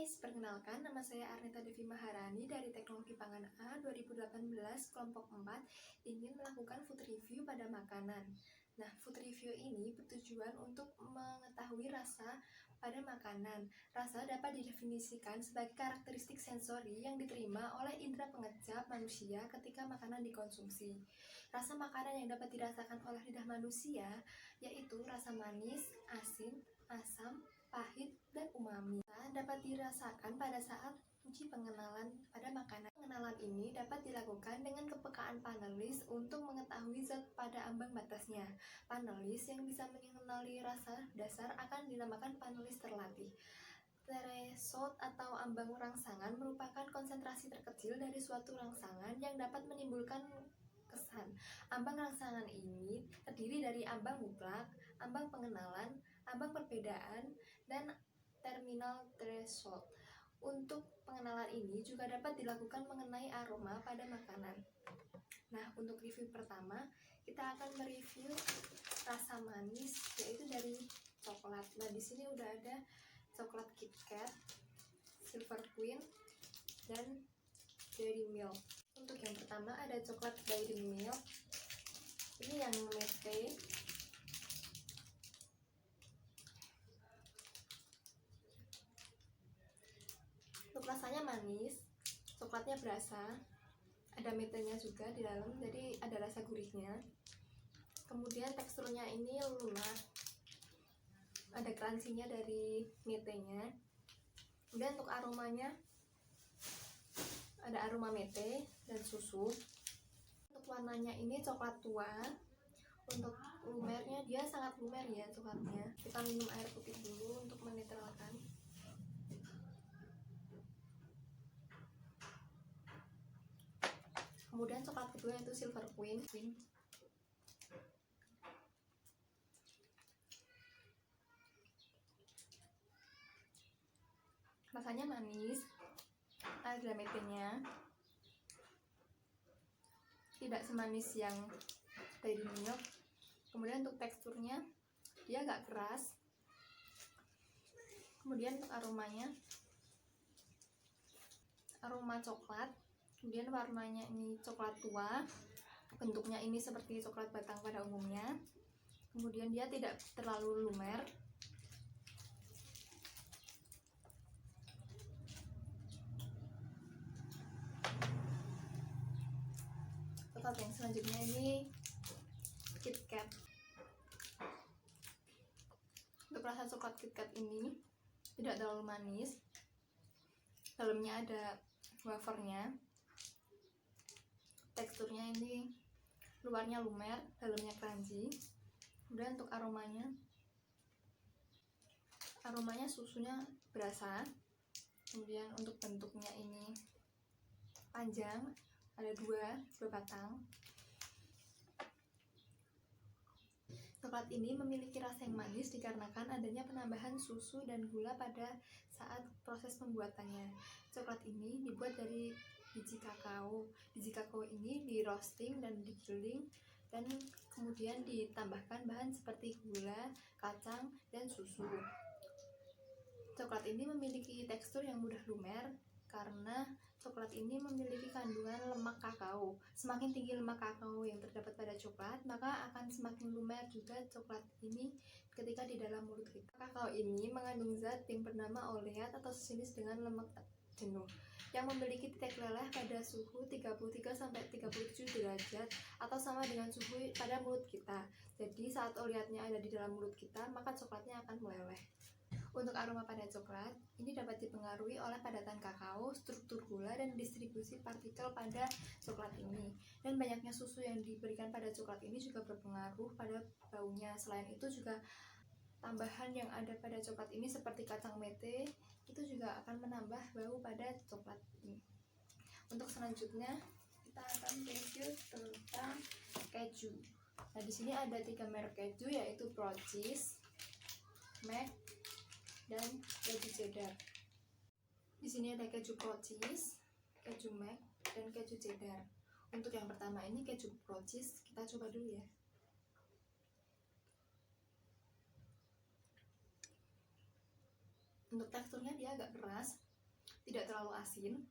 guys, perkenalkan nama saya Arneta Devi Maharani dari Teknologi Pangan A 2018 kelompok 4 ingin melakukan food review pada makanan. Nah, food review ini bertujuan untuk mengetahui rasa pada makanan. Rasa dapat didefinisikan sebagai karakteristik sensori yang diterima oleh indera pengecap manusia ketika makanan dikonsumsi. Rasa makanan yang dapat dirasakan oleh lidah manusia yaitu rasa manis, asin, asam, pahit, dan umami. Dapat dirasakan pada saat uji pengenalan pada makanan. Pengenalan ini dapat dilakukan dengan kepekaan panelis untuk mengetahui zat pada ambang batasnya. Panelis yang bisa mengenali rasa dasar akan dinamakan panelis terlatih. Threshold atau ambang rangsangan merupakan konsentrasi terkecil dari suatu rangsangan yang dapat menimbulkan kesan. Ambang rangsangan ini terdiri dari ambang mutlak, ambang pengenalan, ambang perbedaan, dan terminal threshold. Untuk pengenalan ini juga dapat dilakukan mengenai aroma pada makanan. Nah, untuk review pertama, kita akan mereview rasa manis, yaitu dari coklat. Nah, di sini udah ada coklat KitKat, Silver Queen, dan Dairy Milk. Untuk yang pertama ada coklat Dairy Milk. Ini yang mete. Untuk rasanya manis, coklatnya berasa, ada metenya juga di dalam, jadi ada rasa gurihnya. Kemudian teksturnya ini lunak, ada crunchy-nya dari metenya. Kemudian untuk aromanya ada aroma mete dan susu. Untuk warnanya ini coklat tua. Untuk lumernya dia sangat lumer ya coklatnya. Kita minum air putih dulu untuk menetralkan. Kemudian coklat kedua yaitu Silver Queen. Rasanya manis, ada metenya, tidak semanis yang Dairy Milk. Kemudian untuk teksturnya dia agak keras. Kemudian untuk aromanya, aroma coklat. Kemudian warnanya ini coklat tua, bentuknya ini seperti coklat batang pada umumnya. Kemudian dia tidak terlalu lumer. Coklat yang selanjutnya ini KitKat. Untuk rasa coklat KitKat ini tidak terlalu manis. Dalamnya ada wafernya. Teksturnya ini luarnya lumer, dalamnya crunchy. Kemudian untuk aromanya susunya berasa. Kemudian untuk bentuknya ini panjang, ada dua batang. Coklat ini memiliki rasa yang manis dikarenakan adanya penambahan susu dan gula pada saat proses pembuatannya. Coklat ini dibuat dari biji kakao. Biji kakao ini di roasting dan digiling, dan kemudian ditambahkan bahan seperti gula, kacang, dan susu. Coklat ini memiliki tekstur yang mudah lumer karena coklat ini memiliki kandungan lemak kakao. Semakin tinggi lemak kakao yang terdapat pada coklat, maka akan semakin lumer juga coklat ini ketika di dalam mulut kita. Kakao ini mengandung zat yang bernama oleat atau sejenis dengan lemak jenuh yang memiliki titik leleh pada suhu 33-37 derajat atau sama dengan suhu pada mulut kita. Jadi saat oleatnya ada di dalam mulut kita, maka coklatnya akan meleleh. Untuk aroma pada coklat, ini dapat dipengaruhi oleh padatan kakao, struktur gula, dan distribusi partikel pada coklat ini. Dan banyaknya susu yang diberikan pada coklat ini juga berpengaruh pada baunya. Selain itu juga tambahan yang ada pada coklat ini seperti kacang mete itu juga akan menambah bau pada coklat ini. Untuk selanjutnya kita akan review tentang keju. Nah, di sini ada 3 merek keju yaitu Procis, Mac, dan keju cheddar. Di sini ada keju Procis, keju Mac, dan keju cheddar. Untuk yang pertama ini keju Procis, kita coba dulu ya. Untuk teksturnya dia agak keras, tidak terlalu asin.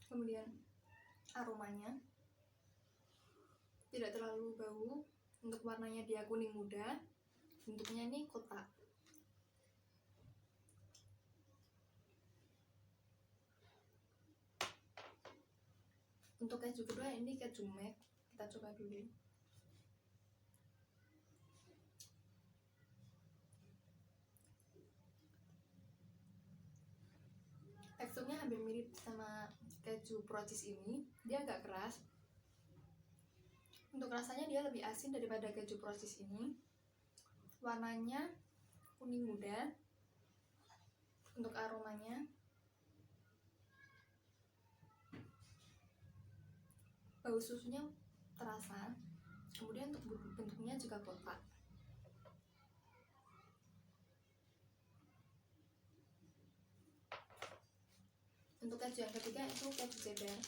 Kemudian aromanya tidak terlalu bau. Untuk warnanya dia kuning muda, bentuknya ini kotak. Untuk keju kedua ini keju Mac, kita coba dulu. Teksturnya hampir mirip sama keju Procis ini, dia agak keras. Untuk rasanya dia lebih asin daripada keju Procis ini. Warnanya kuning muda. Untuk aromanya bau susunya terasa. Kemudian untuk bentuknya juga kotak. Untuk keju yang ketiga itu keju cheddar.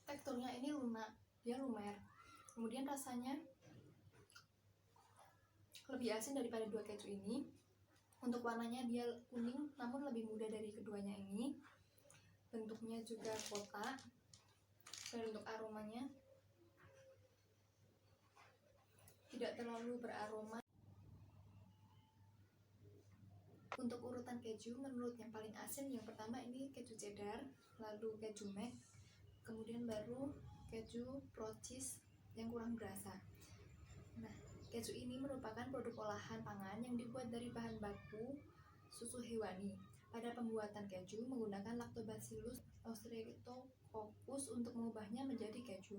Teksturnya ini lunak, dia lumer. Kemudian rasanya lebih asin daripada dua keju ini. Untuk warnanya dia kuning namun lebih muda dari keduanya ini. Bentuknya juga kotak. Dan untuk aromanya tidak terlalu beraroma. Untuk urutan keju menurut yang paling asin, yang pertama ini keju cheddar, lalu keju Mac, kemudian baru keju Procis yang kurang berasa. Nah, keju ini merupakan produk olahan pangan yang dibuat dari bahan baku susu hewani. Pada pembuatan keju menggunakan Lactobacillus osteococcus untuk mengubahnya menjadi keju.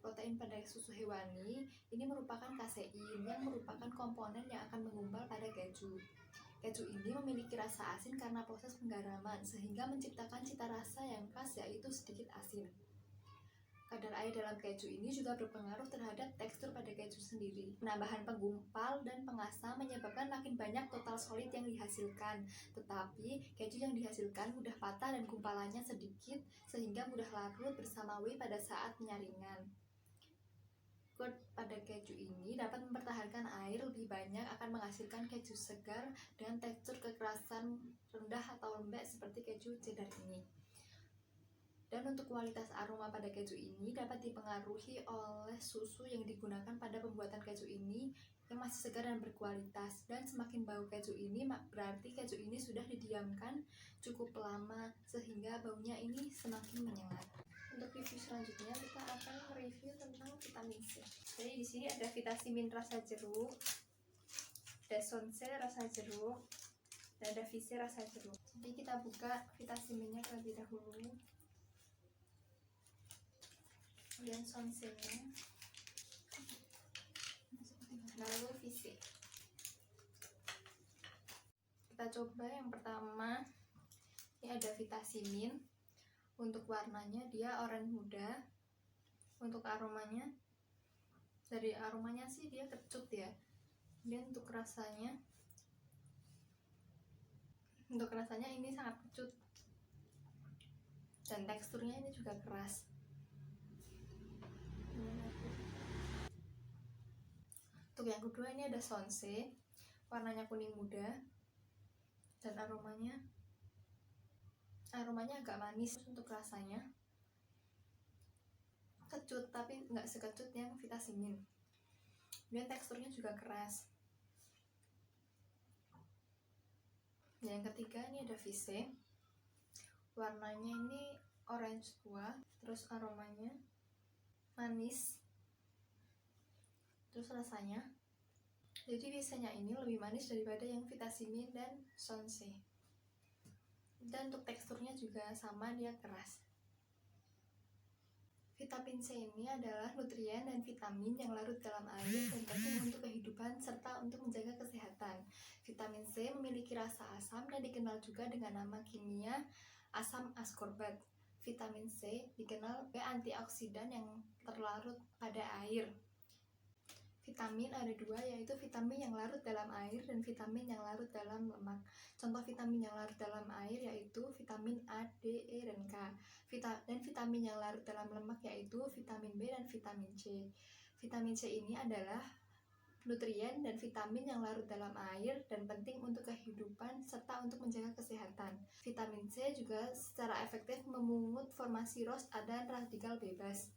Protein pada susu hewani ini merupakan kasein yang merupakan komponen yang akan menggumpal pada keju. Keju ini memiliki rasa asin karena proses penggaraman, sehingga menciptakan cita rasa yang khas, yaitu sedikit asin. Kadar air dalam keju ini juga berpengaruh terhadap tekstur pada keju sendiri. Penambahan penggumpal dan pengasam menyebabkan makin banyak total solid yang dihasilkan. Tetapi, keju yang dihasilkan mudah patah dan gumpalannya sedikit, sehingga mudah larut bersama whey pada saat penyaringan. Curd pada keju ini dapat mempertahankan air lebih banyak, akan menghasilkan keju segar dengan tekstur kekerasan rendah atau lembek seperti keju cheddar ini. Dan untuk kualitas aroma pada keju ini dapat dipengaruhi oleh susu yang digunakan pada pembuatan keju ini yang masih segar dan berkualitas. Dan semakin bau keju ini berarti keju ini sudah didiamkan cukup lama sehingga baunya ini semakin menyengat. Untuk review selanjutnya kita akan mereview tentang vitamin C. Jadi di sini ada vitamin rasa jeruk, ada sonse rasa jeruk, dan ada vise rasa jeruk. Jadi kita buka vitaminnya terlebih dahulu. Kemudian sonse-nya, lalu vise. Kita coba yang pertama. Ini ada vitamin. Untuk warnanya dia oranye muda. Untuk aromanya, dari aromanya sih dia kecut ya. Dan untuk rasanya ini sangat kecut. Dan teksturnya ini juga keras. Untuk yang kedua ini ada sonse, warnanya kuning muda, dan aromanya agak manis. Untuk rasanya kecut tapi nggak sekecut yang vitamin. Dan teksturnya juga keras. Yang ketiga ini ada vise, warnanya ini orange tua, terus aromanya manis, terus rasanya, jadi visenya ini lebih manis daripada yang vitamin dan sonse. Dan untuk teksturnya juga sama, dia keras. Vitamin C ini adalah nutrien dan vitamin yang larut dalam air dan penting untuk kehidupan serta untuk menjaga kesehatan. Vitamin C memiliki rasa asam dan dikenal juga dengan nama kimia asam ascorbat. Vitamin C dikenal sebagai antioksidan yang terlarut pada air. Vitamin ada dua, yaitu vitamin yang larut dalam air dan vitamin yang larut dalam lemak. Contoh vitamin yang larut dalam air yaitu vitamin A, D, E, dan K. Dan vitamin yang larut dalam lemak yaitu vitamin B dan vitamin C. Vitamin C ini adalah nutrien dan vitamin yang larut dalam air dan penting untuk kehidupan serta untuk menjaga kesehatan. Vitamin C juga secara efektif memungut formasi ROS dan radikal bebas.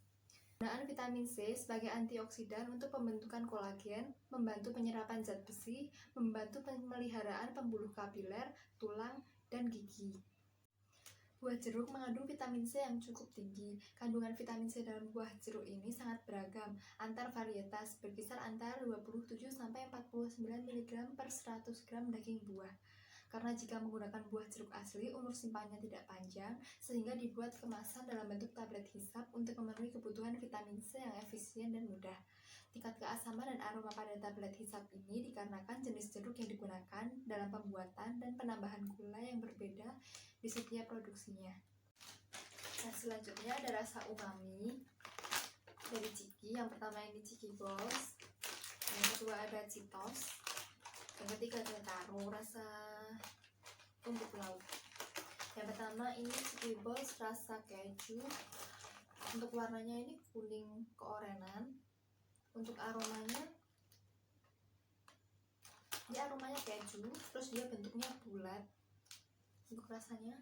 Penggunaan vitamin C sebagai antioksidan untuk pembentukan kolagen, membantu penyerapan zat besi, membantu pemeliharaan pembuluh kapiler, tulang, dan gigi. Buah jeruk mengandung vitamin C yang cukup tinggi. Kandungan vitamin C dalam buah jeruk ini sangat beragam, antar varietas, berkisar antara 27-49 mg per 100 gram daging buah. Karena jika menggunakan buah jeruk asli, umur simpannya tidak panjang, sehingga dibuat kemasan dalam bentuk tablet hisap untuk memenuhi kebutuhan vitamin C yang efisien dan mudah. Tingkat keasaman dan aroma pada tablet hisap ini dikarenakan jenis jeruk yang digunakan dalam pembuatan dan penambahan gula yang berbeda di setiap produksinya. Nah, selanjutnya ada rasa umami dari Chiki. Yang pertama ini Chiki Balls, yang kedua ada Cheetos, yang ketiga ada Taro rasa rumput laut. Yang pertama ini Chiki Balls rasa keju. Untuk warnanya ini kuning keorenan. Untuk aromanya, dia aromanya keju, terus dia bentuknya bulat. Untuk rasanya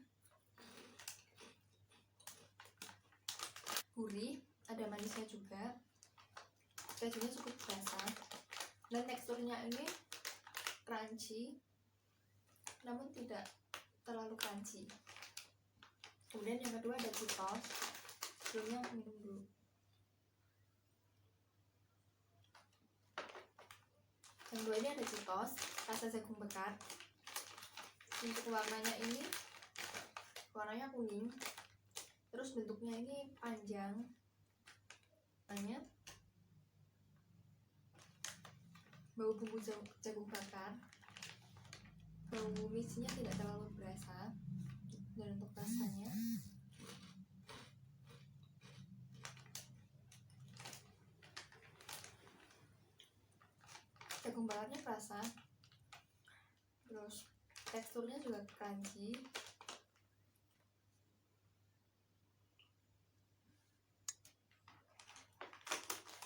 gurih, ada manisnya juga, kejunya cukup berasa, dan teksturnya ini crunchy, namun tidak terlalu crunchy. Kemudian yang kedua ada Cheetos. Sebelumnya minum dulu. Yang kedua ini ada Cheetos rasa jagung bekar. Untuk warnanya ini warnanya kuning, terus bentuknya ini panjang, banyak bau bumbu jagung bakar, bau misinya tidak terlalu berasa. Dan untuk rasanya jagung bakarnya kerasa, terus teksturnya juga crunchy.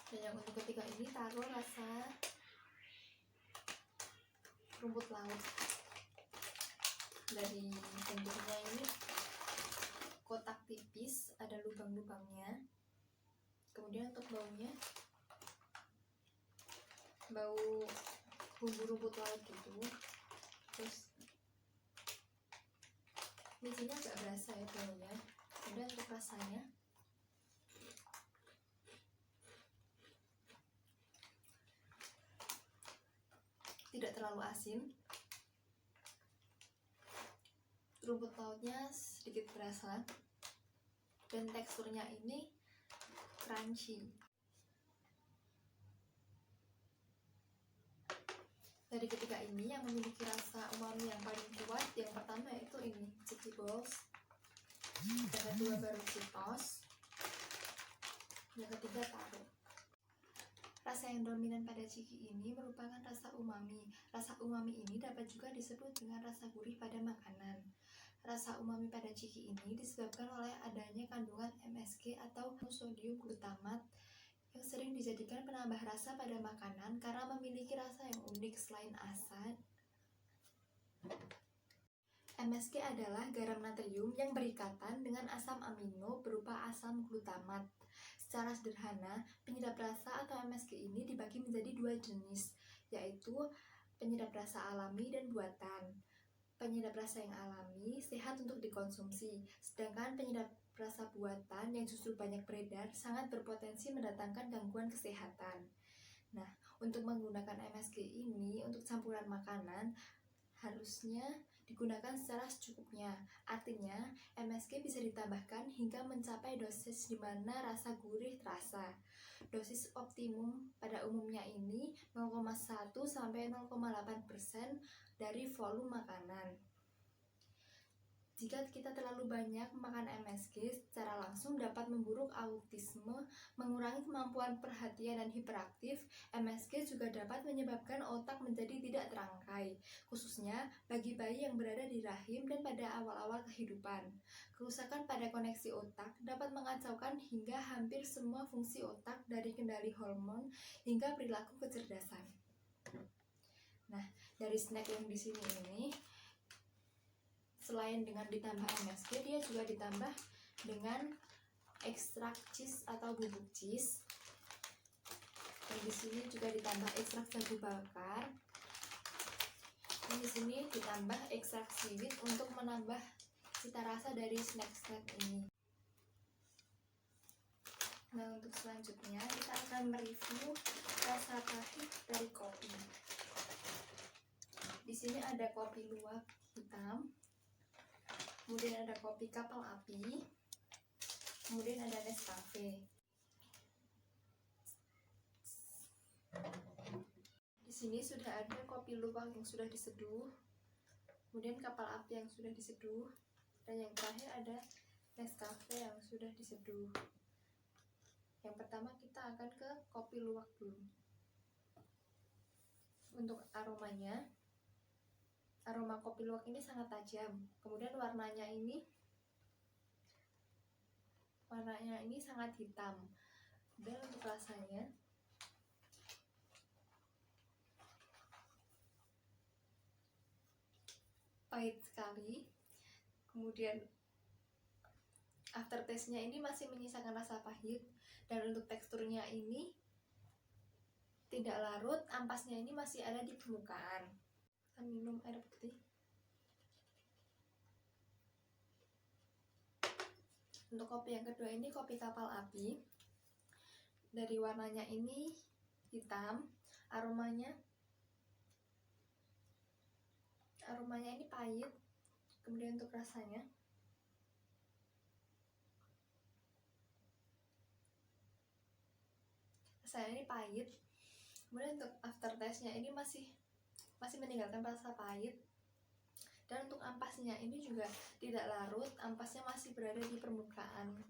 Dan yang untuk ketiga ini Taro rasa rumput laut. Dari bentuknya ini kotak tipis, ada lubang-lubangnya. Kemudian untuk baunya, bau bumbu rumput laut gitu. Terus misinya agak berasa ya baunya. Kemudian untuk rasanya tidak terlalu asin, rumput lautnya sedikit berasa, dan teksturnya ini crunchy. Dari ketiga ini yang memiliki rasa umami yang paling kuat, yang pertama yaitu ini Chiki Balls, yang kedua baru Cheetos, yang ketiga Taro. Rasa yang dominan pada Chiki ini merupakan rasa umami. Rasa umami ini dapat juga disebut dengan rasa gurih pada makanan. Rasa umami pada Chiki ini disebabkan oleh adanya kandungan MSG atau sodium glutamat yang sering dijadikan penambah rasa pada makanan karena memiliki rasa yang unik selain asam. MSG adalah garam natrium yang berikatan dengan asam amino berupa asam glutamat. Secara sederhana, penyedap rasa atau MSG ini dibagi menjadi dua jenis, yaitu penyedap rasa alami dan buatan. Penyedap rasa yang alami sehat untuk dikonsumsi, sedangkan penyedap rasa buatan yang justru banyak beredar sangat berpotensi mendatangkan gangguan kesehatan. Nah, untuk menggunakan MSG ini untuk campuran makanan harusnya digunakan secara secukupnya. Artinya, MSG bisa ditambahkan hingga mencapai dosis di mana rasa gurih terasa. Dosis optimum pada umumnya ini 0,1 sampai 0,8% dari volume makanan. Jika kita terlalu banyak makan MSG, secara langsung dapat memburuk autisme, mengurangi kemampuan perhatian dan hiperaktif. MSG juga dapat menyebabkan otak menjadi tidak terangkai, khususnya bagi bayi yang berada di rahim dan pada awal-awal kehidupan. Kerusakan pada koneksi otak dapat mengacaukan hingga hampir semua fungsi otak, dari kendali hormon hingga perilaku kecerdasan. dari snack yang di sini ini, selain dengan ditambah MSG, dia juga ditambah dengan ekstrak cheese atau bubuk cheese. Dan di sini juga ditambah ekstrak jagung bakar. Dan di sini ditambah ekstrak seaweed untuk menambah cita rasa dari snack-snack ini. Nah, untuk selanjutnya kita akan mereview rasa pahit dari kopi. Di sini ada kopi luwak hitam, kemudian ada kopi kapal api, kemudian ada Nescafe. Di sini sudah ada kopi luwak yang sudah diseduh, kemudian kapal api yang sudah diseduh, dan yang terakhir ada Nescafe yang sudah diseduh. Yang pertama kita akan ke kopi luwak dulu. Untuk aromanya, aroma kopi luwak ini sangat tajam. Kemudian warnanya ini sangat hitam. Dan untuk rasanya, pahit sekali. Kemudian aftertaste-nya ini masih menyisakan rasa pahit. Dan untuk teksturnya ini tidak larut, ampasnya ini masih ada di permukaan. Kita minum air putih. Untuk kopi yang kedua ini kopi kapal api. Dari warnanya ini hitam, aromanya ini pahit. Kemudian untuk rasanya, ini pahit. Kemudian untuk aftertaste-nya ini masih meninggalkan rasa pahit. Dan untuk ampasnya ini juga tidak larut, ampasnya masih berada di permukaan.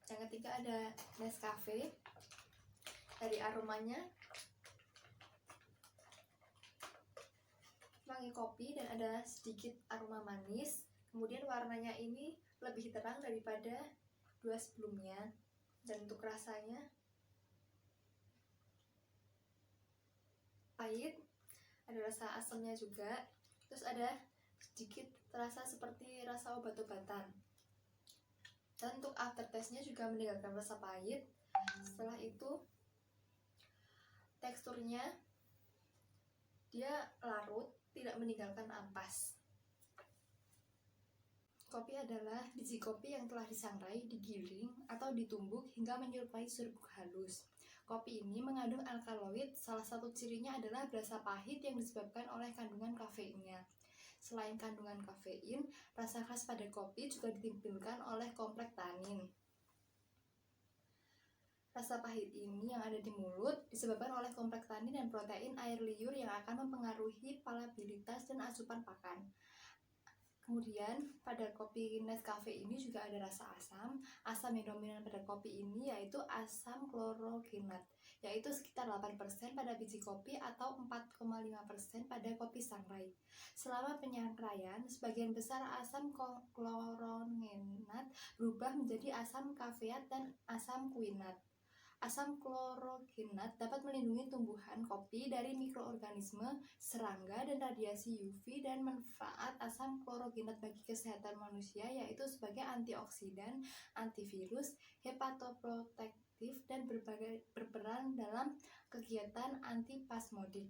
Yang ketiga ada Nescafe. Dari aromanya wangi kopi dan ada sedikit aroma manis. Kemudian warnanya ini lebih terang daripada dua sebelumnya. Dan untuk rasanya pahit, ada rasa asamnya juga, terus ada sedikit rasa seperti rasa obat-obatan. Dan untuk aftertaste-nya juga meninggalkan rasa pahit. Setelah itu teksturnya dia larut, tidak meninggalkan ampas. Kopi adalah biji kopi yang telah disangrai, digiling, atau ditumbuk hingga menyerupai serbuk halus. Kopi ini mengandung alkaloid, salah satu cirinya adalah berasa pahit yang disebabkan oleh kandungan kafeinnya. Selain kandungan kafein, rasa khas pada kopi juga ditimbulkan oleh kompleks tanin. Rasa pahit ini yang ada di mulut disebabkan oleh kompleks tanin dan protein air liur yang akan mempengaruhi palatabilitas dan asupan pakan. Kemudian pada kopi Nescafe ini juga ada rasa asam. Asam yang dominan pada kopi ini yaitu asam klorogenat, yaitu sekitar 8% pada biji kopi atau 4,5% pada kopi sangrai. Selama penyangrai, sebagian besar asam klorogenat berubah menjadi asam kafeat dan asam kuinat. Asam klorogenat dapat melindungi tumbuhan kopi dari mikroorganisme, serangga, dan radiasi UV. Dan manfaat asam klorogenat bagi kesehatan manusia yaitu sebagai antioksidan, antivirus, hepatoprotektif, dan berperan dalam kegiatan antipasmodik.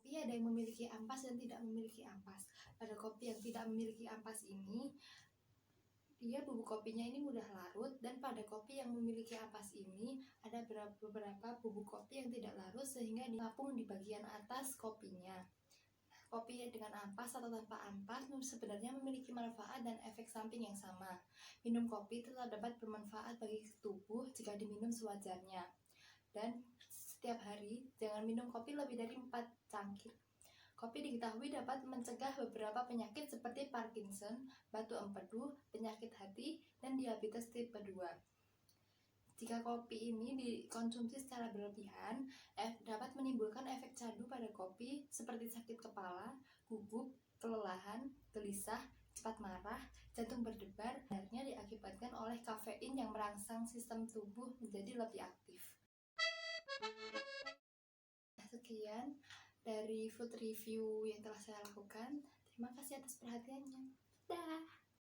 Kopi ada yang memiliki ampas dan tidak memiliki ampas. Pada kopi yang tidak memiliki ampas ini, bubuk kopinya ini mudah larut, dan pada kopi yang memiliki ampas ini ada beberapa bubuk kopi yang tidak larut sehingga dikapung di bagian atas kopinya. Kopi dengan ampas atau tanpa ampas sebenarnya memiliki manfaat dan efek samping yang sama. Minum kopi tetap dapat bermanfaat bagi tubuh jika diminum sewajarnya. Dan setiap hari jangan minum kopi lebih dari 4 cangkir. Kopi diketahui dapat mencegah beberapa penyakit seperti Parkinson, batu empedu, penyakit hati, dan diabetes tipe 2. Jika kopi ini dikonsumsi secara berlebihan, dapat menimbulkan efek candu pada kopi seperti sakit kepala, gugup, kelelahan, gelisah, cepat marah, jantung berdebar. Sebenarnya diakibatkan oleh oleh kafein yang merangsang sistem tubuh menjadi lebih aktif. Nah, sekian dari food review yang telah saya lakukan. Terima kasih atas perhatiannya. Dah.